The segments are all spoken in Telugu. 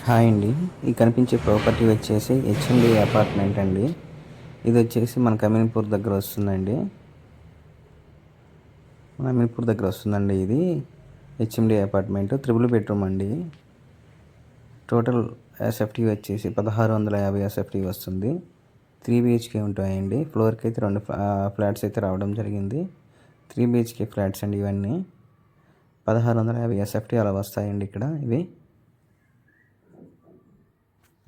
హాయ్ అండి. ఈ కనిపించే ప్రాపర్టీ వచ్చేసి హెచ్ఎండి అపార్ట్మెంట్ అండి. ఇది వచ్చేసి మన అమీన్పూర్ దగ్గర వస్తుందండి. ఇది హెచ్ఎండి అపార్ట్మెంట్ 3 బెడ్రూమ్ అండి. టోటల్ ఎస్ఎఫ్టీ వచ్చేసి 1650 ఎస్ఎఫ్టీ వస్తుంది. 3 బిహెచ్కే ఉంటాయండి. ఫ్లోర్కి అయితే 2 ఫ్లాట్స్ అయితే రావడం జరిగింది. 3 బిహెచ్కే ఫ్లాట్స్ అండి ఇవన్నీ. 1650 ఎస్ఎఫ్టీ అలా వస్తాయండి ఇక్కడ. ఇవి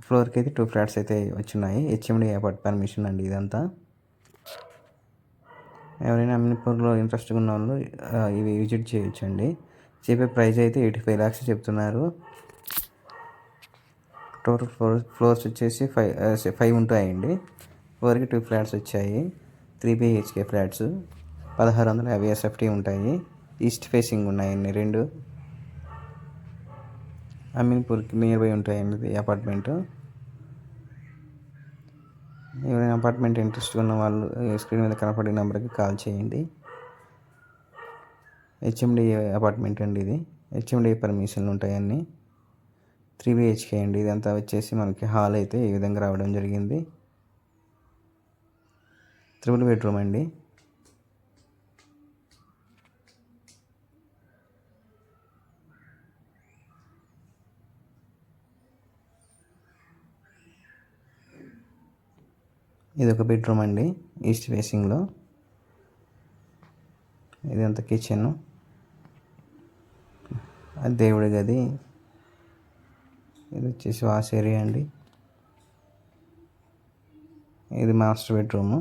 ఫ్లోర్కి అయితే 2 ఫ్లాట్స్ అయితే వచ్చినాయి. హెచ్ఎండి అపార్ట్ పర్మిషన్ అండి ఇదంతా. ఎవరైనా అమీన్పూర్లో ఇంట్రెస్ట్గా ఉన్న వాళ్ళు ఇవి విజిట్ చేయొచ్చండి. చెప్పే ప్రైస్ అయితే 85 lakhs చెప్తున్నారు. టోటల్ ఫ్లోర్స్ వచ్చేసి 5 ఉంటాయండి. ఫ్లోర్కి 2 ఫ్లాట్స్ వచ్చాయి. 3 బిహెచ్కే ఫ్లాట్స్ 1650 ఎస్ఎఫ్టీ ఉంటాయి. ఈస్ట్ ఫేసింగ్ ఉన్నాయండి 2. అమీన్పూర్కి నియర్ బై ఉంటాయండి ఈ అపార్ట్మెంట్. ఎవరైనా అపార్ట్మెంట్ ఇంట్రెస్ట్ ఉన్న వాళ్ళు స్క్రీన్ మీద కనపడే నెంబర్కి కాల్ చేయండి. హెచ్ఎండి అపార్ట్మెంట్ అండి ఇది. హెచ్ఎండి పర్మిషన్లు ఉంటాయన్నీ. 3 బిహెచ్కే అండి. ఇదంతా వచ్చేసి మనకి హాల్ అయితే ఈ విధంగా రావడం జరిగింది. 3 బెడ్రూమ్ అండి. ఇది ఒక బెడ్రూమ్ అండి ఈస్ట్ ఫేసింగ్లో. ఇదంతా కిచెన్, అది దేవుడి గది. ఇది వచ్చేసి వాష్ ఏరియా అండి. ఇది మాస్టర్ బెడ్రూము.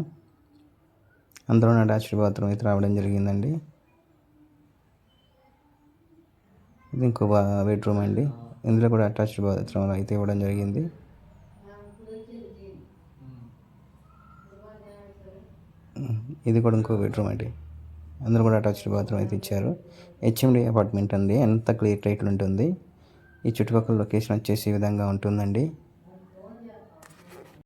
అందులో అటాచ్డ్ బాత్రూమ్ అయితే రావడం జరిగిందండి. ఇది ఇంకో బెడ్రూమ్ అండి. ఇందులో కూడా అటాచ్డ్ బాత్రూమ్ అయితే ఇవ్వడం జరిగింది. ఇది కూడా ఇంకో బెడ్రూమ్ అండి. అందులో కూడా అటాచ్డ్ బాత్రూమ్ అయితే ఇచ్చారు. హెచ్ఎండి అపార్ట్మెంట్ అండి. ఎంత క్లియర్ టైటిల్ ఉంటుంది. ఈ చుట్టుపక్కల లొకేషన్ వచ్చేసి ఈ విధంగా ఉంటుందండి.